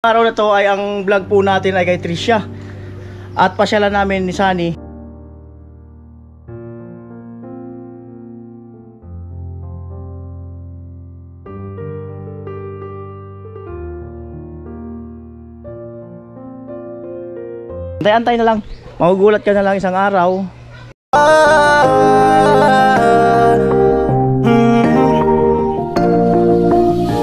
Araw na to ay ang vlog po natin ay kay Tricia. At pasyalan namin ni Sunny. Antay-antay na lang. Magugulat ka na lang isang araw.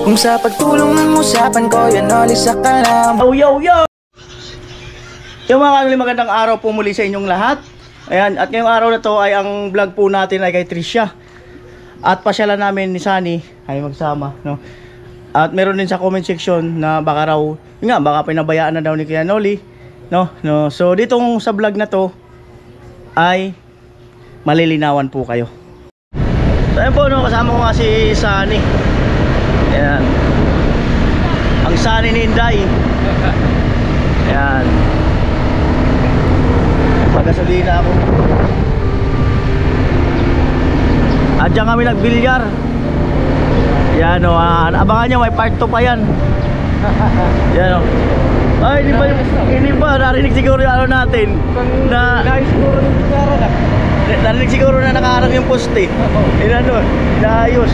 Kung sa pagtulong ng usapan ko, yan alis sa kalam. Yo! Yung mga kanuli, magandang araw po muli sa inyong lahat. Ayan, at ngayong araw na to ay ang vlog po natin ay kay Tricia. At pasyalan namin ni Sunny ay magsama, no? At meron din sa comment section na baka raw, baka pinabayaan na daw ni Kuya Noli, no? So ditong sa vlog na to ay malilinawan po kayo. So ayun po, no, kasama ko nga si Sunny. Ayan. Ang Sunny ni Inday. Ayan. Pagasolina ako. At dyan kami nagbilyar. Ayan o, abangan nyo, may part 2 pa yan. Ayan o. Ay, hindi pa, narinig siguro yung ano natin. Narinig siguro na nakaharang yung poste. Ayan o, naayos.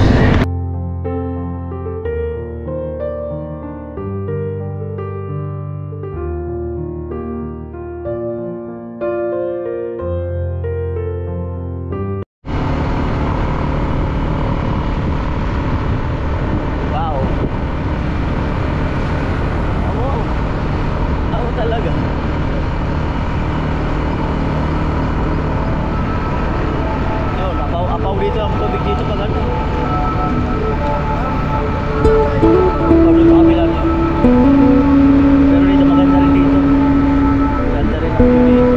Talaga. Oh, apaw dito ang tubig dito pag ano. Apaw dito kami lang. Pero dito maganda rin dito. Maganda rin ang view dito.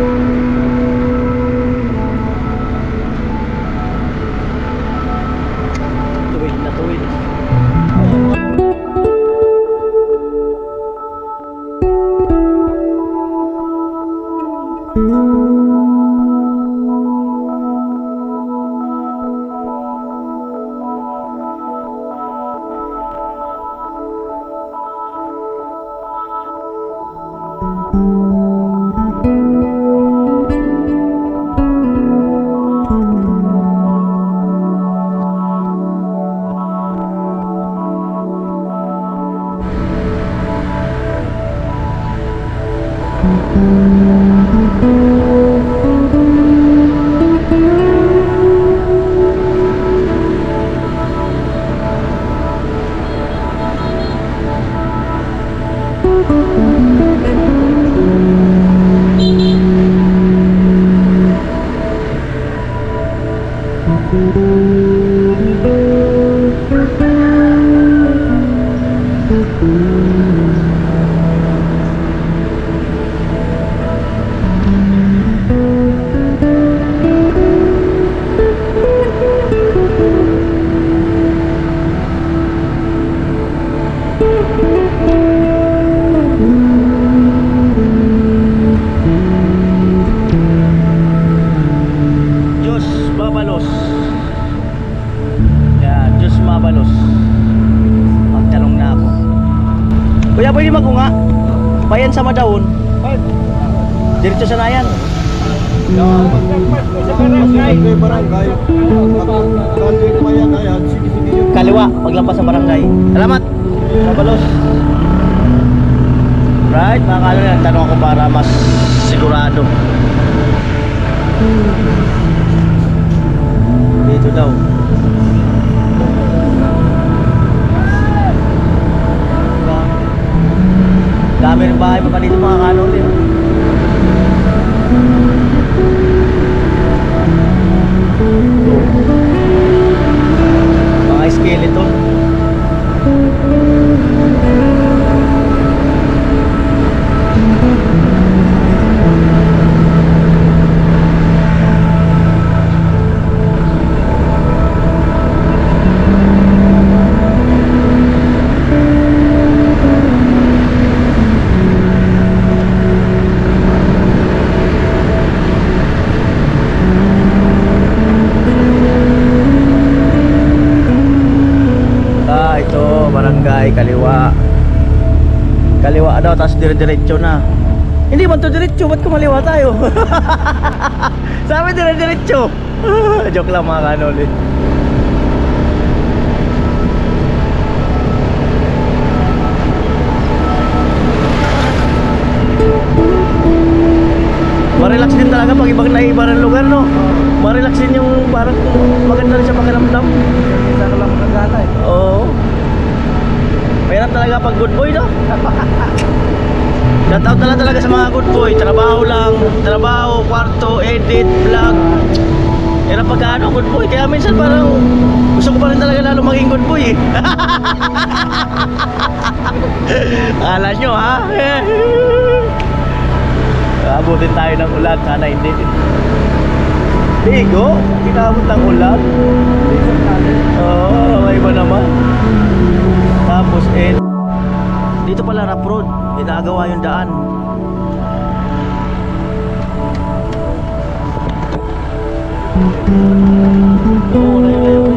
Tuwid na tuwid. Kuya, pwede magunga? Bayan sa Madaon. Diretso sa Nayan. Kaliwa, paglampas sa barangay. Salamat. Mabalos. Right, mga kalor, tanong ako para mas sigurado. Dito daw. Dami rin bahay pa dito mga kanol eh. Mga skeleton. daw, tapos dire-diretso na. Hindi man to diretso, ba't kumaliwa tayo? Sabi dire-diretso. Joke lang mga kanoli. Marelax din talaga pag ibang naiba ng lugar, no? Marelax din yung parang maganda rin siya pakiramdam. Isa ka lang magagala eh. Oo. Mahirap talaga pag good boy, no? Shout out na lang talaga sa mga good boy. Trabaho lang, trabaho, kwarto, edit, vlog. Hirap pagka ano, good boy. Kaya minsan parang gusto ko pa rin talaga lalo maging good boy eh. Akala nyo ha? Abutin tayo ng ulan, sana hindi. Bigo, kinabot ng ulan. Oo, may iba naman. Tapos dito pala rough road, ginagawa yung daan. Oo, layo-layo.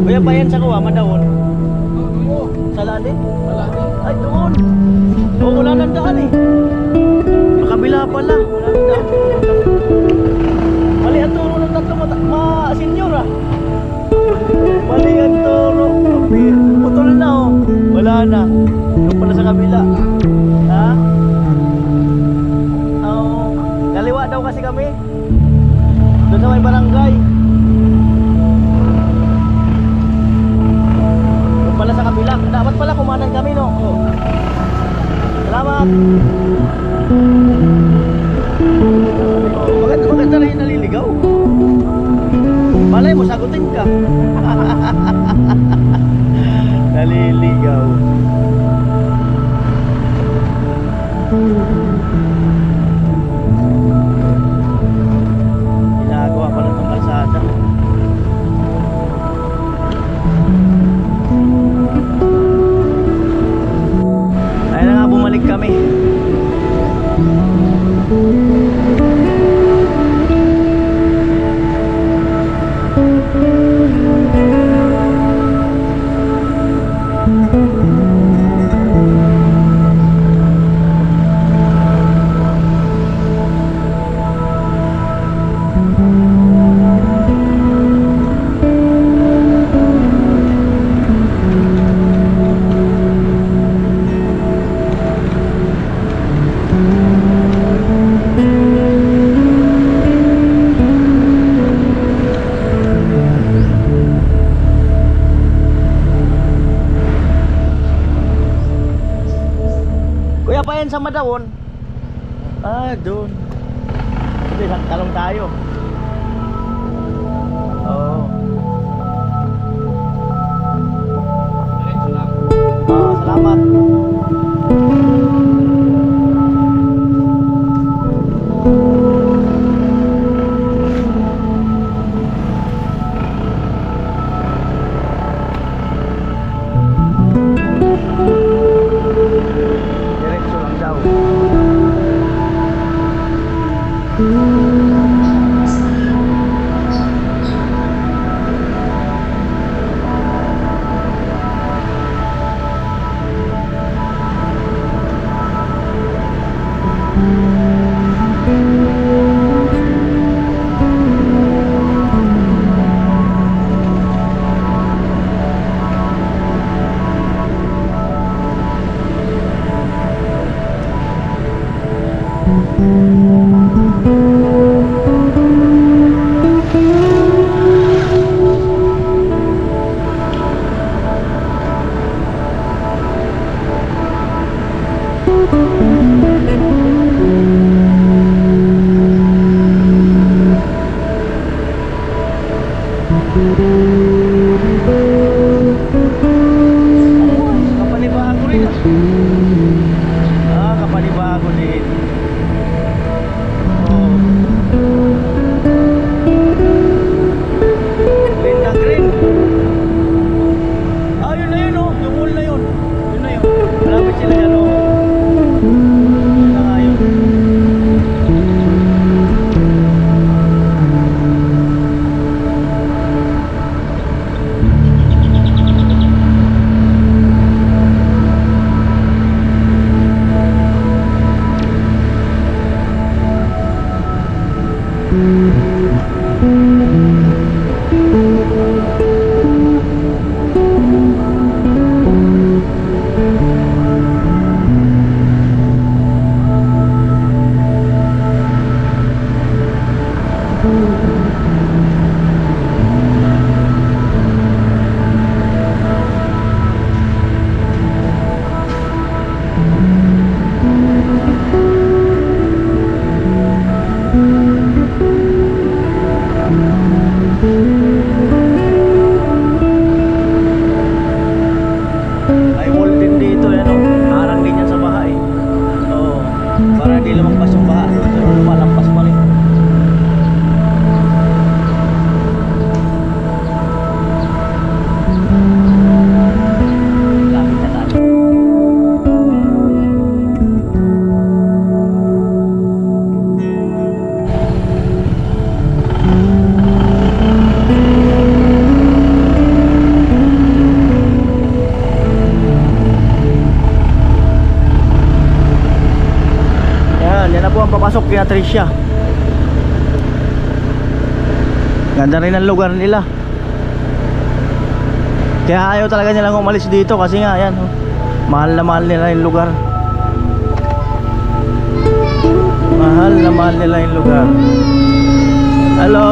Kuya, bayan sa kuwa, madawon. Sa lali? Ay, doon. Oo, wala nang daan eh. Makabila pala. Wala nang daan. Mali ang turo ng tatlo ma-senior ah. Mali ang turo. Putol na oh. Wala na. Doon pala sa kabila. Ha? Oo. Kaliwa daw kasi kami. Doon sa may barangay. Doon pala sa kabila. Dapat pala kumanan kami, no? Oh. Salamat. Oh, maganda rin naliligaw. Malay mo, sagutin ka. Naliligaw. Ginagawa pa ng kalsada. Ayun na nga, bumalik kami. Kuya, pa yan sa Madawon. Ah, doon. Hindi, talong tayo. Oo. Salamat. Diretso lang daw. Kapanibago rin ah. Ah, kapanibago din. Oh. pasok kaya Tricia. Ganda rin ang lugar nila. Kaya ayaw talaga nilang umalis dito kasi nga yan, oh, mahal na mahal nila yung lugar. Mahal na mahal nila yung lugar. Hello.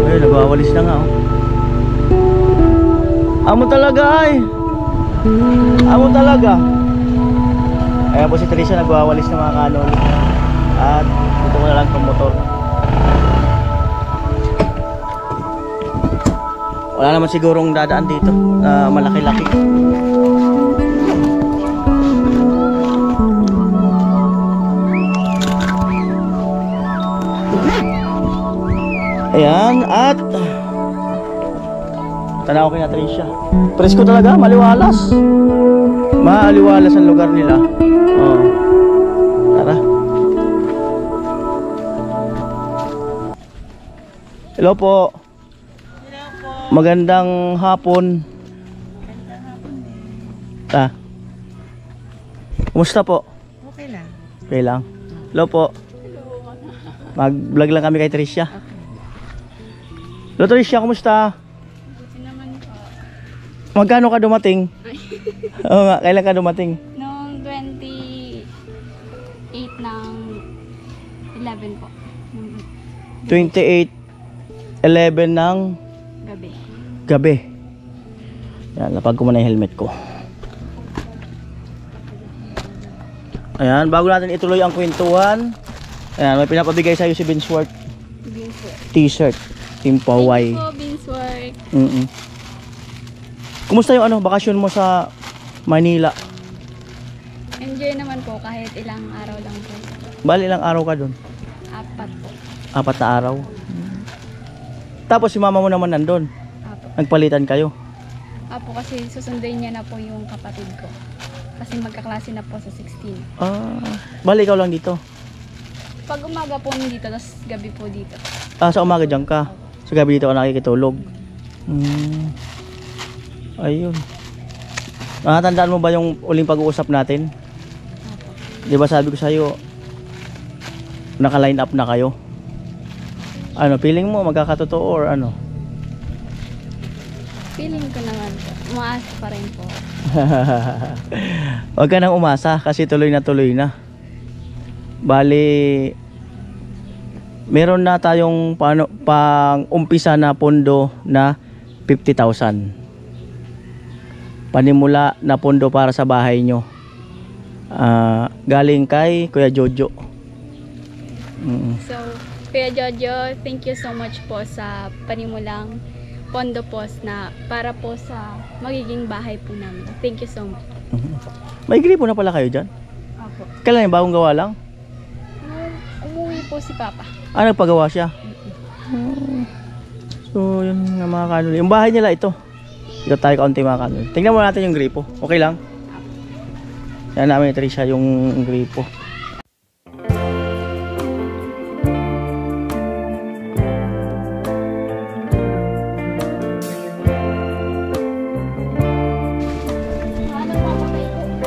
Ay, nagwawalis na nga, oh. Amo talaga ay. Amo talaga. Ayan po si Tricia, nagwawalis ng mga kanol. At ito ko na lang itong motor. Wala naman sigurong dadaan dito na malaki-laki. Ayan, at tanaw ko na Tricia. Presko talaga, maliwalas. Maaliwalas ang lugar nila. Oh. Tara. Hello po. Magandang hapon. Kumusta po? Okay lang. Okay lang. Hello po. Mag-vlog lang kami kay Tricia. Hello Tricia, kumusta? Magkano ka dumating? Oo nga, kailan ka dumating? Noong 28 ng 11 po. 28/11 ng Gabi. gabi. Yan, lapag ko muna yung helmet ko. Ayan, bago natin ituloy ang kwentuhan, ayan, may pinapabigay sa'yo si Binsworth Binsworth. t-shirt, Team Paway. Thank you po, Binsworth. Kumusta yung bakasyon mo sa Manila? Enjoy naman po kahit ilang araw lang po. Bali ilang araw ka dun? 4 po. 4 na araw. Tapos si mama mo naman nandun. Apo. Nagpalitan kayo. Apo kasi susunduin niya na po yung kapatid ko. Kasi magkaklase na po sa 16. Bali ikaw lang dito. Pag umaga po dito, tapos gabi po dito. Sa umaga dyan ka. Sa gabi dito ka nakikitulog. Ayun. Nakatandaan mo ba yung uling pag-uusap natin? Di ba sabi ko sa'yo, naka-line up na kayo? Ano, feeling mo magkakatotoo or ano? Feeling ko naman po. Umaasa pa rin po. Huwag ka nang umasa kasi tuloy na tuloy na. Bali, meron na tayong pang-umpisa na pondo na 50,000. Panimula na pondo para sa bahay nyo. Galing kay Kuya Jojo. So, Kuya Jojo, thank you so much po sa panimulang pondo po na para po sa magiging bahay po namin. Thank you so much. May gripo na pala kayo dyan? Opo. Kailan yung bagong gawa lang? Nung umuwi po si Papa. Nagpagawa siya? So, yun nga mga kanuli. Yung bahay nila ito. Ito tayo kaunti mga kanuli. Tingnan mo natin yung gripo. Okay lang? Yan namin ni Tricia yung gripo.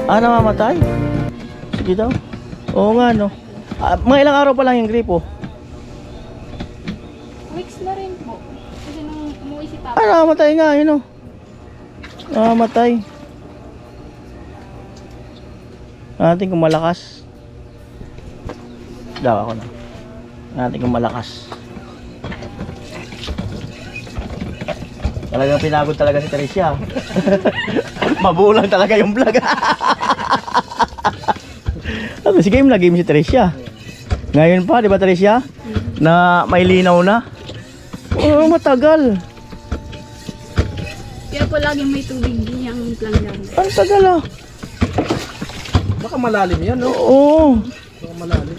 Namamatay? Sige daw. Oo nga no. Mga ilang araw pa lang yung gripo. Weeks na rin po. Kasi nung umuwi si Papa. Namamatay nga yun o. Namamatay. Natin kung malakas. Daw ako na. Natin kung malakas. Talagang pinagod talaga si Tricia. Mabulang talaga yung vlog. Sige, game si Tricia. Ngayon pa, di ba Tricia? Na may linaw na. Oh, matagal. Kaya po laging may tubig yung planggana. Ang tagal ah. Baka malalim yan, no? Oo. Baka malalim.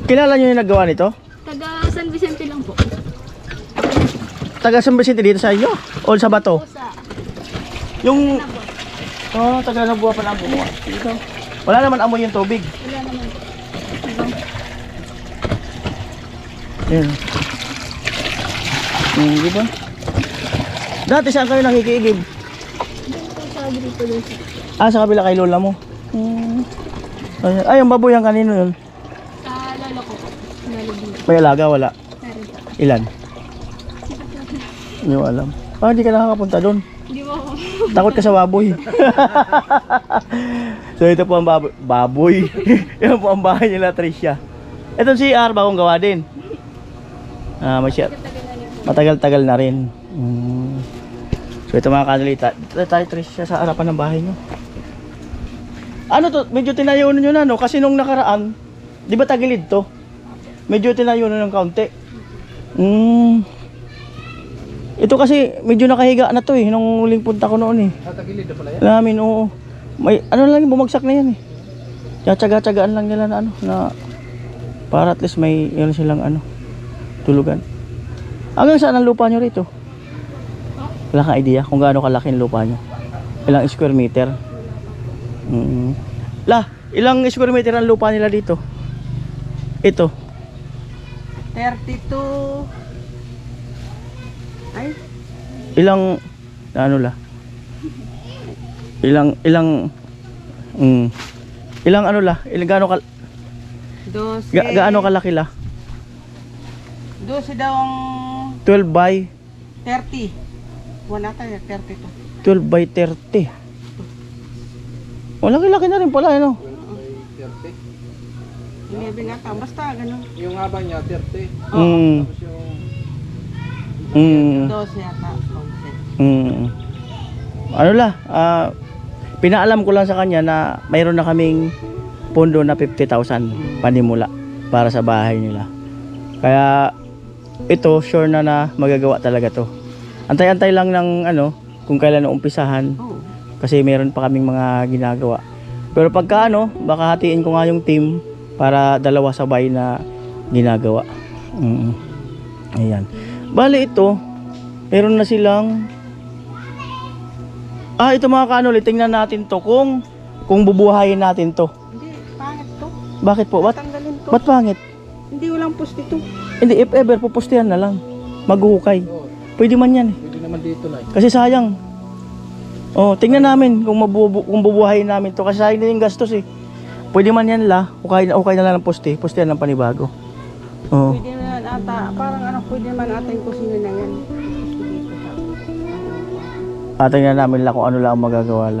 Kilala nyo yung naggawa nito? Taga San Vicente lang po. Taga San Vicente dito sa inyo? O sa Bato? Po sa Yung... taga na buwa pa lang buwa. Dito. Wala naman amoy yung tubig. wala naman po. Yun. Di ba? Dati saan kayo nakikiigib? Sa dito doon sa Sa kabila kay lola mo. Ay, yung baboy ang kanino yun? lolo ko po. Lolo din. May alaga, wala. Meron po. Ilan? Hindi ko alam. Hindi ka nakakapunta doon. Hindi mo ako. Takot ka sa baboy. So ito po ang baboy. Yan po ang bahay nila, Tricia. Itong CR, bagong gawa din. May CR. Matagal-tagal na rin. So ito mga kanalita. Dito tayo, Tricia, sa harapan ng bahay nyo. Ano to? Medyo tinayunan nyo na, no? Kasi nung nakaraan, di ba tagilid to? Medyo tinayunan ng kaunti. Ito kasi medyo nakahiga na to nung huling punta ko noon Tatagilid na pala yan. Namin, oo. May ano lang, bumagsak na yan Tiyatsaga-tsagaan lang nila na para at least may yun silang tulugan. Hanggang saan ang lupa nyo rito? Wala kang idea kung gaano kalaki ang lupa nyo? Ilang square meter? Ilang square meter ang lupa nila dito? Ito. 32. Ay, Ilang gaano 12. gaano kalaki la? 12 daw ang 12 by 30. Wala tayo, 30 to. 12 by 30. Laki-laki na rin pala, 30. 11 ata, basta ganun. Yung haba niya, 30. Mm. Tapos yung... 12 yata. 11. Pinaalam ko lang sa kanya na mayroon na kaming pondo na 50,000 panimula para sa bahay nila. Kaya ito sure na magagawa talaga to. Antay-antay lang ng kung kailan umpisahan Oh. kasi meron pa kaming mga ginagawa. Pero pagka baka hatiin ko nga yung team para dalawa sabay na ginagawa. Ayan. Bale ito, meron na silang ito mga kanoli, tingnan natin to kung bubuhayin natin to. Hindi, pangit to. Bakit po? Tanggalin to. Ba't pangit? Hindi, walang post ito. Hindi, if ever, pupustihan na lang. Maghuhukay. Pwede man yan Pwede naman dito na Kasi sayang. Tingnan namin kung bubuhayin namin to. Kasi sayang din yung gastos Pwede man yan ukay na lang ng poste. Postihan ng panibago. Pwede naman ata, parang pwede naman ata yung kusina na yan. Tingnan namin kung ano lang ang magagawa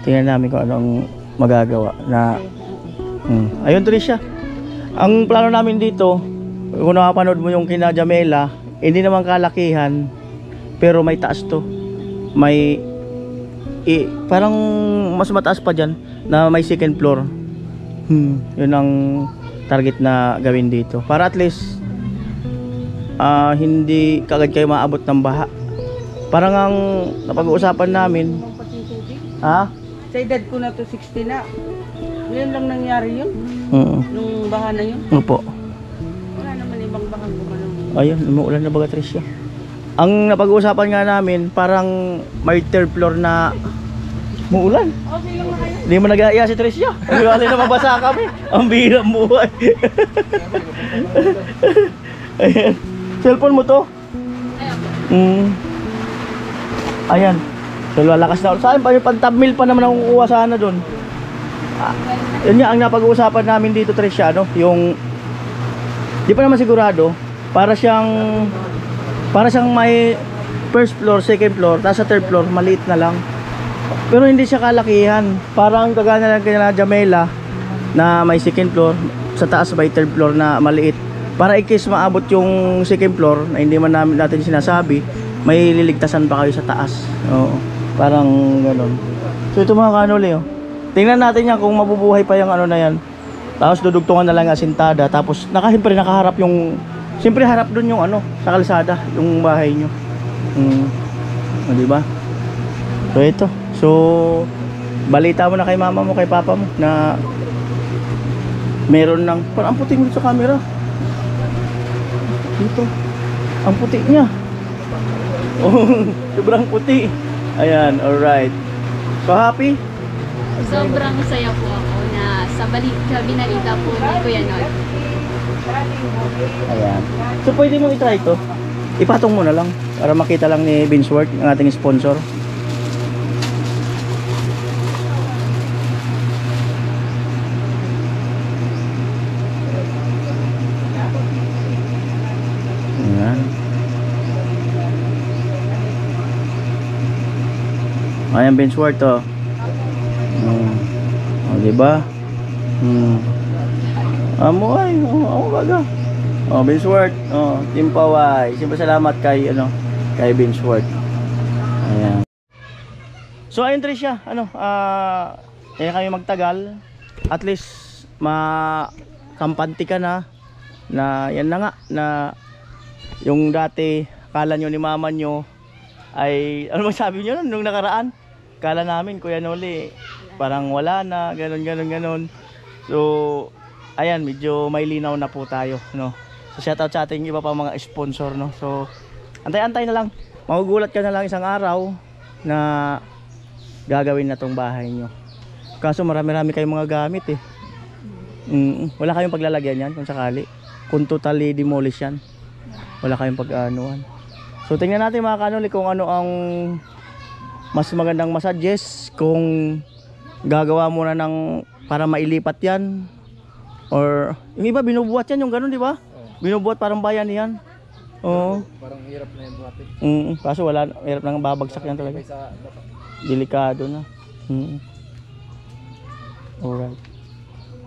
Tingnan namin kung ano ang magagawa na ayun Tricia. Ang plano namin dito, kung nakapanood mo yung kina Jamela, hindi naman kalakihan pero may taas to. May parang mas mataas pa dyan na may second floor. Yun ang target na gawin dito para at least hindi kagad kayo maabot ng baha. Parang ang napag-uusapan namin Sa edad ko na to 60 na. Ngayon lang nangyari yun. Nung baha na yun. Opo. Wala naman ibang bahang gumanong. Ayun, umuulan na baga Tricia. Ang napag-uusapan nga namin, parang may third floor na muulan. Okay lang na kayo. Hindi mo nag-aaya si Tricia. Wala na mabasa kami. Ang bihirang buhay. Ayan. Cellphone mo to? Ayan. So lalakas na. Saan pa yung pantabmil pa naman ang kukuha sana doon. Yun nga ang napag-uusapan namin dito Tricia, yung di pa naman sigurado, para siyang may first floor, second floor, tapos sa third floor maliit na lang. Pero hindi siya kalakihan. Parang kagana lang kay Jamela na may second floor, sa taas may third floor na maliit. Para in case maabot yung second floor na hindi man natin sinasabi, may liligtasan pa kayo sa taas. Oo. Parang gano'n. So ito mga kanoli, tingnan natin yan kung mabubuhay pa yung na yan. Tapos dudugtungan na lang asintada. Tapos siyempre nakaharap yung, siyempre harap dun yung sa kalsada, yung bahay nyo. Diba? So ito. So balita mo na kay mama mo, kay papa mo na meron ng, parang ang puti mo sa camera. Dito. Ang puti niya. Sobrang puti. Ayan, alright. So happy? Sobrang saya po ako na sa binalita po ni Kuya Nol Ayan. So pwede mong i-try ito. Ipatong mo na lang para makita lang ni Vinsworth, ang ating sponsor. Ayan. Ayan, Vinsworth to. O, diba? Amo ay, amo baga. Oh, Vinsworth. Oh, Team Paway. Siyempre salamat kay kay Vinsworth. Ayan. So ayun Tricia, kaya kayo magtagal. At least makampante ka na yan na nga na yung dati kala nyo ni mama nyo ay ano masabi nyo nung nakaraan? Kala namin Kuya Noli parang wala na, ganon. So ayan, medyo may linaw na po tayo, no. So shoutout sa ating iba pa mga sponsor, no. So antay-antay na lang. Magugulat ka na lang isang araw na gagawin na tong bahay nyo. Kaso marami-rami kayong mga gamit eh. Wala kayong paglalagyan yan kung sakali. Kung totally demolish yan, wala kayong pag-anuan. So tingnan natin mga kanoli kung ano ang mas magandang masuggest, kung gagawa muna ng para mailipat yan, or yung iba binubuhat yan yung ganun, di ba? Binubuhat parang bayan yan. Oo. Parang hirap na yung buhatin. Kaso wala, hirap nang babagsak yan talaga. Delikado na. Alright.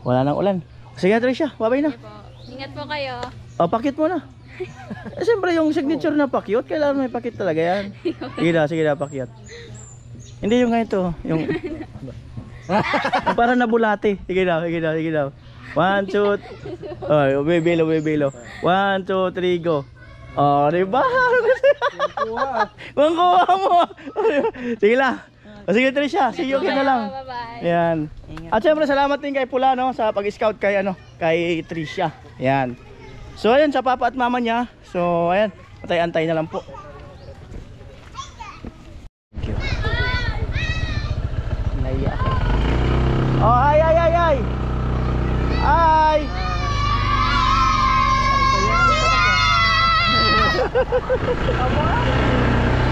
Wala nang ulan. Sige Tricia, babay na. Okay po. Ingat po kayo. O, pakit mo na. Siyempre yung signature na pakyut, kailangan may pakit talaga yan. Sige na, pakyut. Hindi yung ganito, yung para nabulati. Sige na. 1, 2, oh, bebelo. 1, 2, 3, go. Oh, diba? Kung kuha mo. Sige lang. Sige Tricia, see you again na lang. Bye-bye. Yan. At syempre salamat din kay Pula, no, sa pag-scout kay kay Tricia. Yan. So ayun, sa papa at mama niya. So ayan, antay-antay na lang po. Thank you. Naiya ako. Oh, ay. Ay.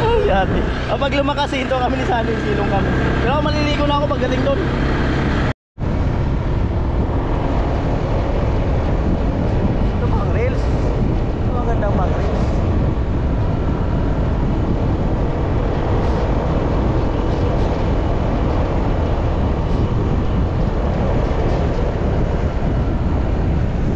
Ay, ate. Pag lumakas ito kami ni Sandy, silong kami. Pero maliligo na ako pagdating doon.